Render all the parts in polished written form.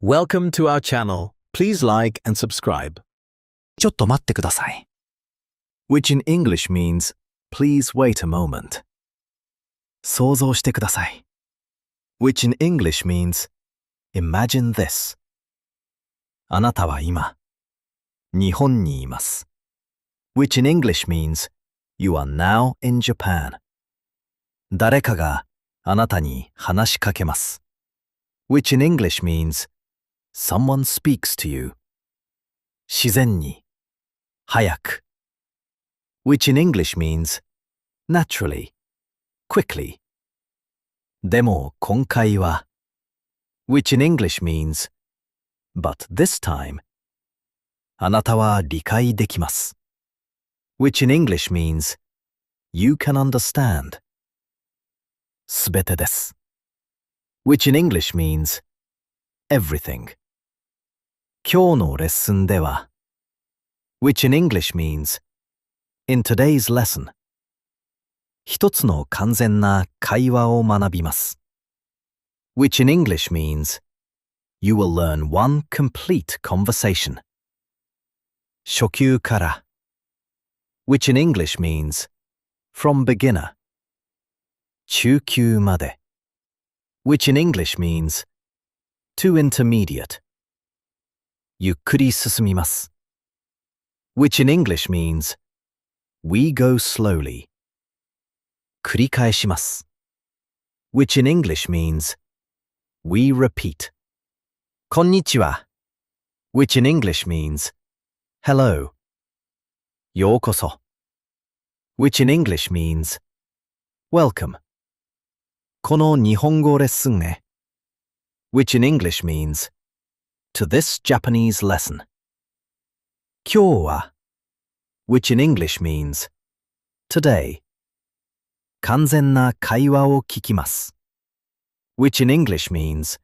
Welcome to our channel. Please like and subscribe. ちょっと待ってください。which in English means, please wait a moment. 想像してください。which in English means, imagine this. あなたは今、日本にいます。which in English means, you are now in Japan. 誰かがあなたに話しかけます。which in English means, someone speaks to you. 自然に、早く。which in English means, naturally, quickly. でも今回は、which in English means, but this time, あなたは理解できます。which in English means, you can understand. すべてです。which in English means, everything. 今日のレッスンでは、which in English means, in today's lesson, 一つの完全な会話を学びます。which in English means, you will learn one complete conversation. 初級から、which in English means, from beginner. 中級まで、which in English means, to intermediate. ゆっくり進みます。which in English means, we go slowly. 繰り返します。which in English means, we repeat. こんにちは。which in English means, hello. ようこそ。which in English means, welcome. この日本語レッスンへ。which in English means, to this Japanese lesson. 今日は、which in English means, today. 完全な会話を聞きます。which in English means,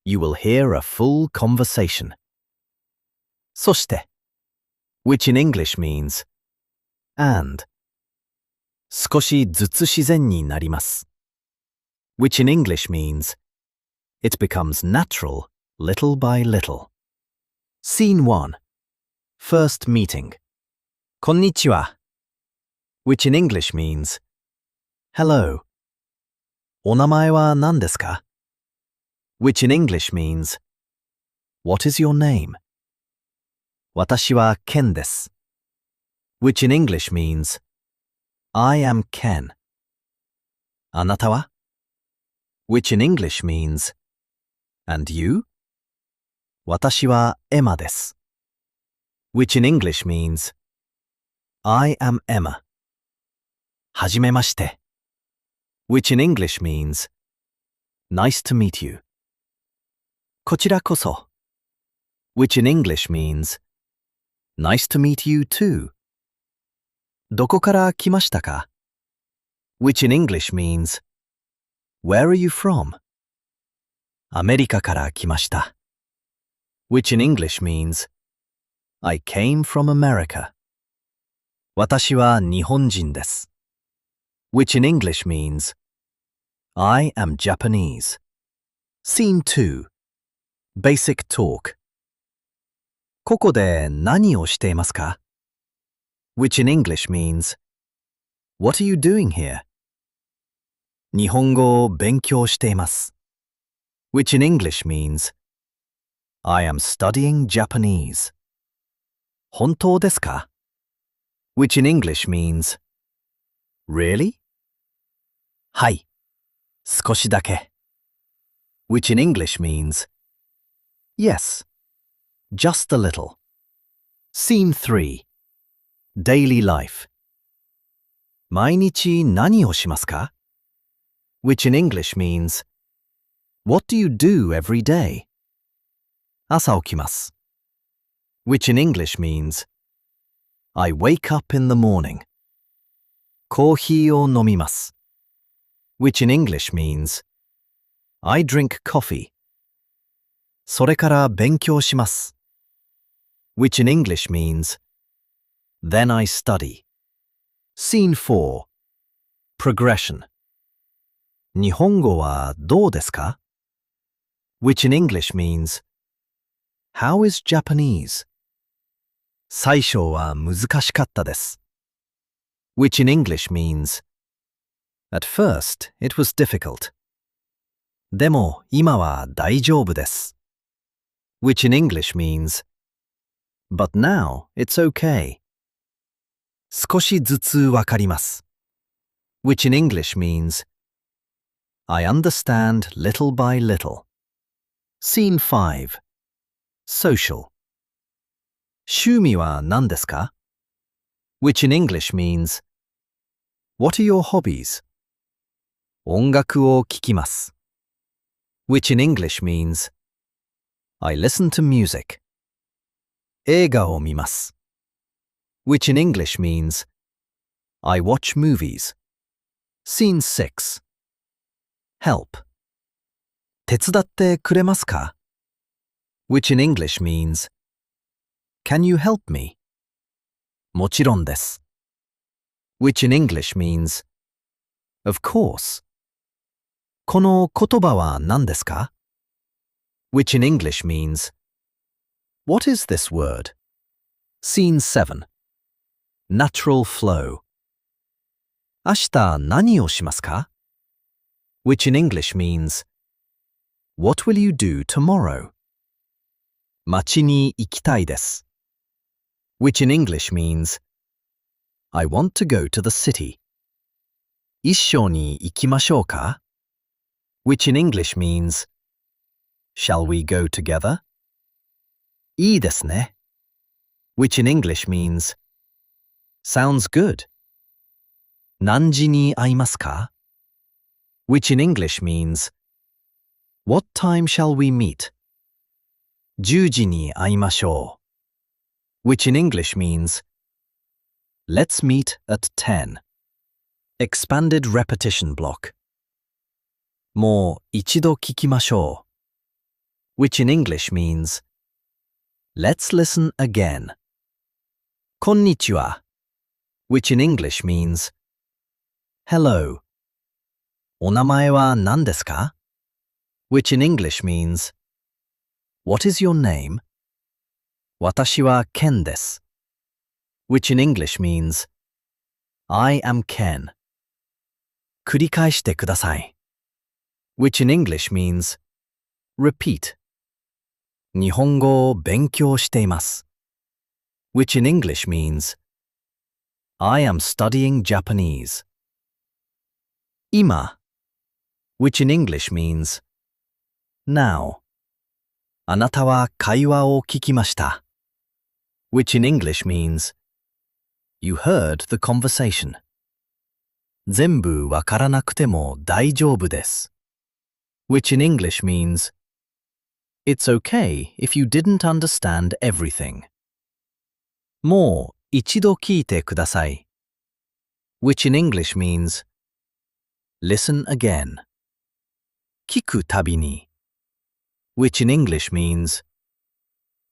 you will hear a full conversation. そして、which in English means, and. 少しずつ自然になります。which in English means, it becomes natural little by little. Scene 1. First meeting. こんにちは。which in English means, hello. お名前は何ですか？ which in English means, what is your name? 私はケンです。which in English means, I am Ken. あなたは？ which in English means, and you? 私はエマです。which in English means, I am Emma. はじめまして。which in English means, nice to meet you. こちらこそ。which in English means, nice to meet you too. どこから来ましたか？ which in English means, where are you from? アメリカから来ました。which in English means, I came from America. 私は日本人です。which in English means, I am Japanese. Scene 2. Basic talk. ここで何をしていますか？ which in English means, what are you doing here? 日本語を勉強しています。which in English means, I am studying Japanese. 本当ですか？ which in English means, really? はい。少しだけ。which in English means, yes. Just a little. Scene 3. Daily life. 毎日何をしますか？ which in English means, what do you do every day? 朝起きます。which in English means, I wake up in the morning. コーヒーを飲みます。which in English means, I drink coffee. それから勉強します。which in English means, then I study. Scene 4. Progression. 日本語はどうですか？which in English means, How is Japanese? 最初は難しかったです。Which in English means, at first it was difficult. でも今は大丈夫です。Which in English means, but now it's okay. 少しずつわかります。Which in English means, I understand little by little. Scene 5. Social. 趣味は何ですか? Which in English means, what are your hobbies? 音楽を聴きます。Which in English means, I listen to music. 映画を見ます。Which in English means, I watch movies. Scene 6. Help. 手伝ってくれますか? Which in English means, Can you help me? もちろんです。Which in English means, Of course. この言葉は何ですか? Which in English means, What is this word? Scene 7. Natural flow. 明日何をしますか? Which in English means, What will you do tomorrow? 街に行きたいです。Which in English means, I want to go to the city. 一緒に行きましょうか? Which in English means, Shall we go together? いいですね。Which in English means, Sounds good. 何時に会いますか? Which in English means, What time shall we meet? 10時に会いましょう。Which in English means, Let's meet at 10. Expanded repetition block. もう一度聞きましょう。Which in English means, Let's listen again. こんにちは。Which in English means, Hello. お名前は何ですか? Which in English means, What is your name? 私はケンです。Which in English means, I am Ken. 繰り返してください。Which in English means, repeat. 日本語を勉強しています。Which in English means, I am studying Japanese. 今 which in English means, now. あなたは会話を聞きました。Which in English means, you heard the conversation. 全部わからなくても大丈夫です。Which in English means, it's okay if you didn't understand everything. もう一度聞いてください。Which in English means, listen again. 聞くたびに。Which in English means,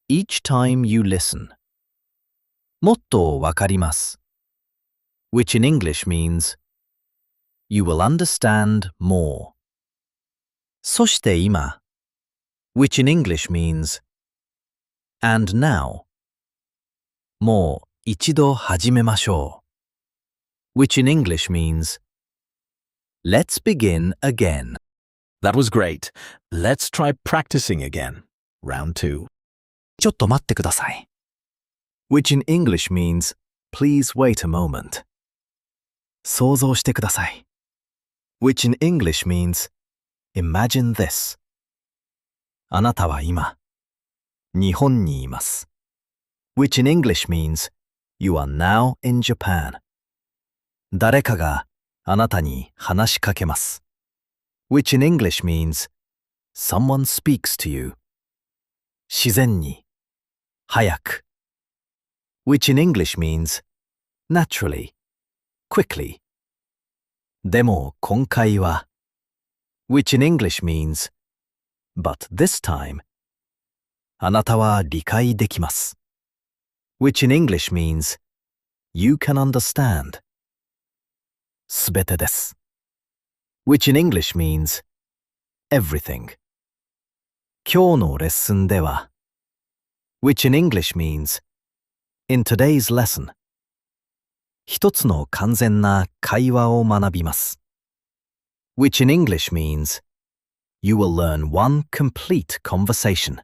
each time you listen. もっとわかります。Which in English means, you will understand more. そして今 which in English means, and now. もう一度始めましょう。Which in English means, let's begin again. That was great. Let's try practicing again. Round 2. ちょっと待ってください。Which in English means, please wait a moment. 想像してください。Which in English means, imagine this. あなたは今、日本にいます。Which in English means, you are now in Japan. 誰かがあなたに話しかけます。Which in English means, someone speaks to you. 自然に、早く。Which in English means, naturally, quickly. でも今回は which in English means, but this time, あなたは理解できます。which in English means, you can understand. すべてです。which in English means, everything. 今日のレッスンでは which in English means, in today's lesson, 一つの完全な会話を学びます。which in English means, you will learn one complete conversation.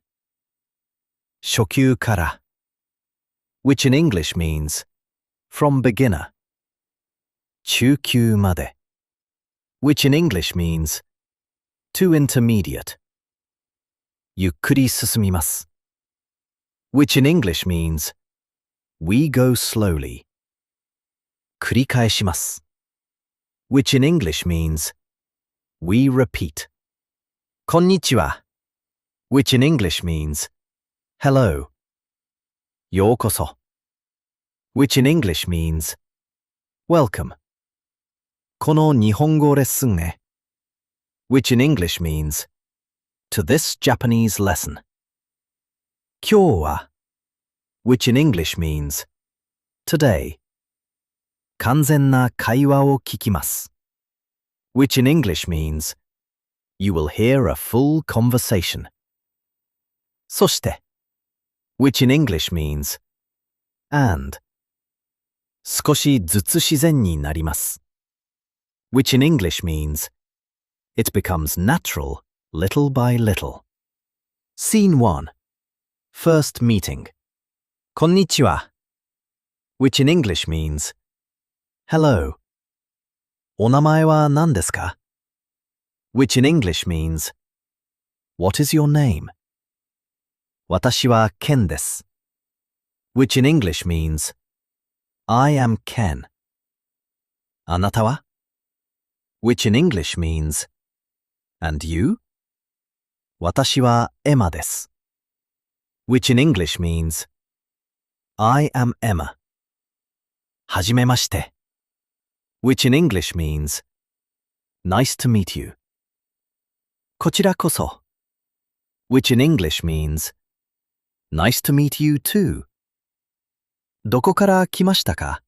初級から which in English means, from beginner. 中級まで which in English means, to intermediate. ゆっくり進みます which in English means, we go slowly. 繰り返します which in English means, we repeat. こんにちは which in English means, hello. ようこそ which in English means, welcome. この日本語レッスンへ which in English means, to this Japanese lesson. 今日は which in English means, today. 完全な会話を聞きます which in English means, you will hear a full conversation. そして which in English means, and. 少しずつ自然になります which in English means, it becomes natural little by little. Scene 1. First meeting. こんにちは which in English means, hello. お名前は何ですか which in English means, what is your name? 私はケンです which in English means, I am Ken. あなたは which in English means, and you? 私はエマです which in English means, I am Emma. はじめまして which in English means, nice to meet you. こちらこそ which in English means, nice to meet you too. どこから来ましたか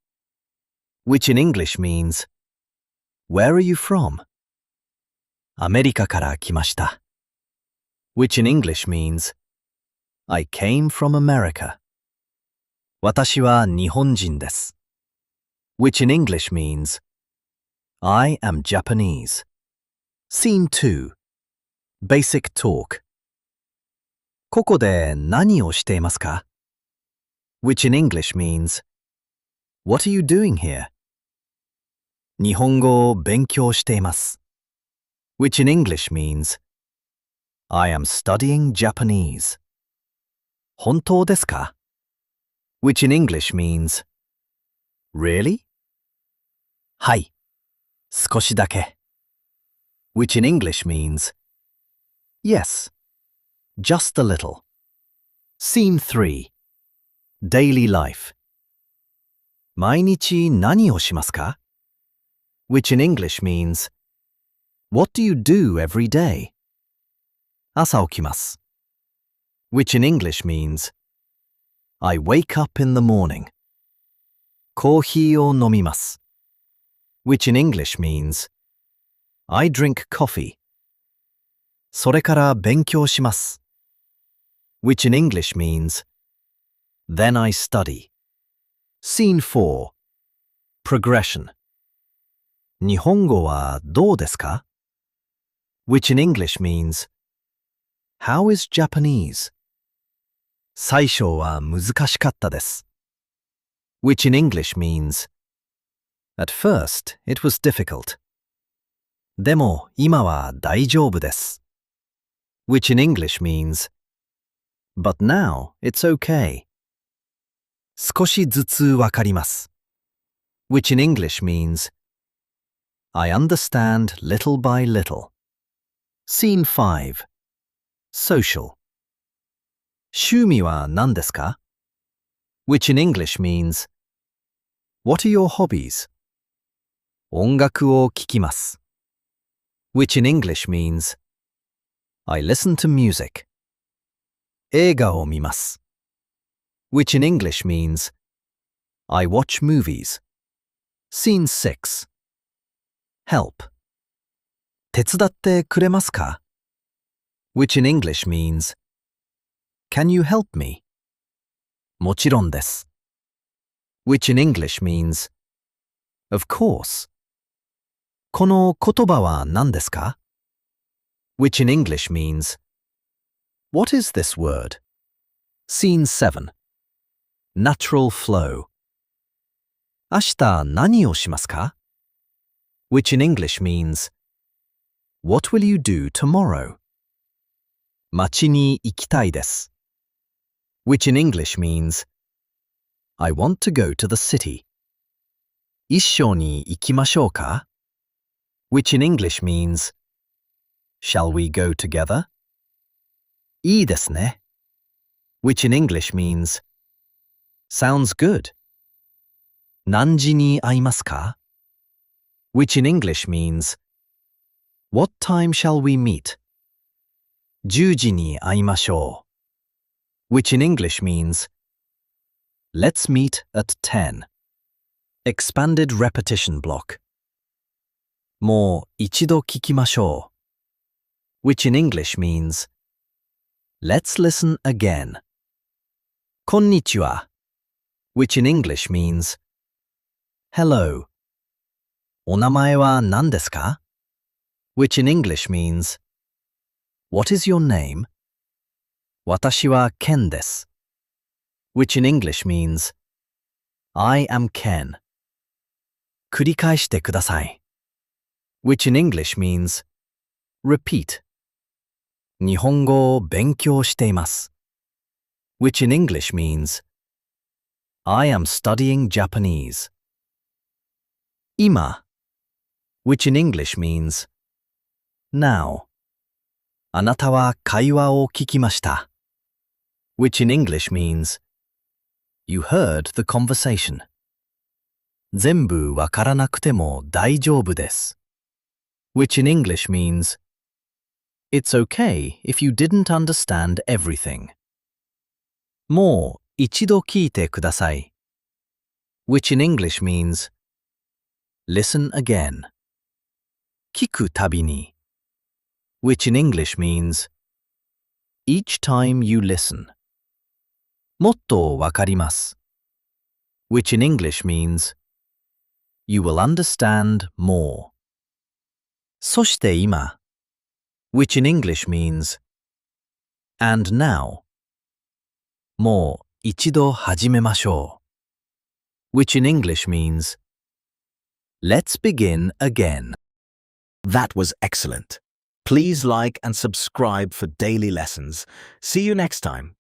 which in English means, where are you from? アメリカから来ました which in English means, I came from America. 私は日本人です which in English means, I am Japanese. Scene 2. Basic talk. ここで何をしていますか which in English means, what are you doing here? 日本語を勉強しています which in English means, I am studying Japanese. 本当ですか which in English means, really? はい、少しだけ which in English means, yes, just a little. Scene 3. Daily life. 毎日何をしますか which in English means, what do you do every day? 朝起きます which in English means, I wake up in the morning. コーヒーを飲みます which in English means, I drink coffee. それから勉強します which in English means, then I study. Scene 4. Progression. 日本語はどうですか which in English means, how is Japanese? 最初は難しかったです which in English means, at first it was difficult. でも今は大丈夫です which in English means, but now it's okay. 少しずつわかります which in English means, I understand little by little. Scene 5. Social. 趣味は何ですか which in English means, what are your hobbies? 音楽を聴きます which in English means, I listen to music. 映画を見ます which in English means, I watch movies. Scene 6. Help. 手伝ってくれますか which in English means, can you help me? もちろんです。which in English means, of course. この言葉は何ですか which in English means, what is this word? Scene 7. Natural flow. 明日何をしますか which in English means, what will you do tomorrow? 街に行きたいです。which in English means, I want to go to the city. 一緒に行きましょうか which in English means, shall we go together? いいですね which in English means, sounds good. 何時に会いますか which in English means, what time shall we meet? 10時に会いましょう which in English means, let's meet at 10. Expanded repetition block. もう一度聞きましょう which in English means, let's listen again. こんにちは which in English means, hello. お名前は何ですか which in English means, what is your name? 私はケンです which in English means, I am Ken. 繰り返してください which in English means, repeat. 日本語を勉強しています which in English means, I am studying Japanese. 今 which in English means, now. あなたは会話を聞きました which in English means, you heard the conversation. 全部わからなくても大丈夫です which in English means, it's okay if you didn't understand everything. もう一度聞いてください which in English means, listen again. 聞くたびに which in English means, each time you listen. もっとわかります which in English means, you will understand more. そして今 which in English means, and now. もう一度始めましょう which in English means, let's begin again. That was excellent. Please like and subscribe for daily lessons. See you next time.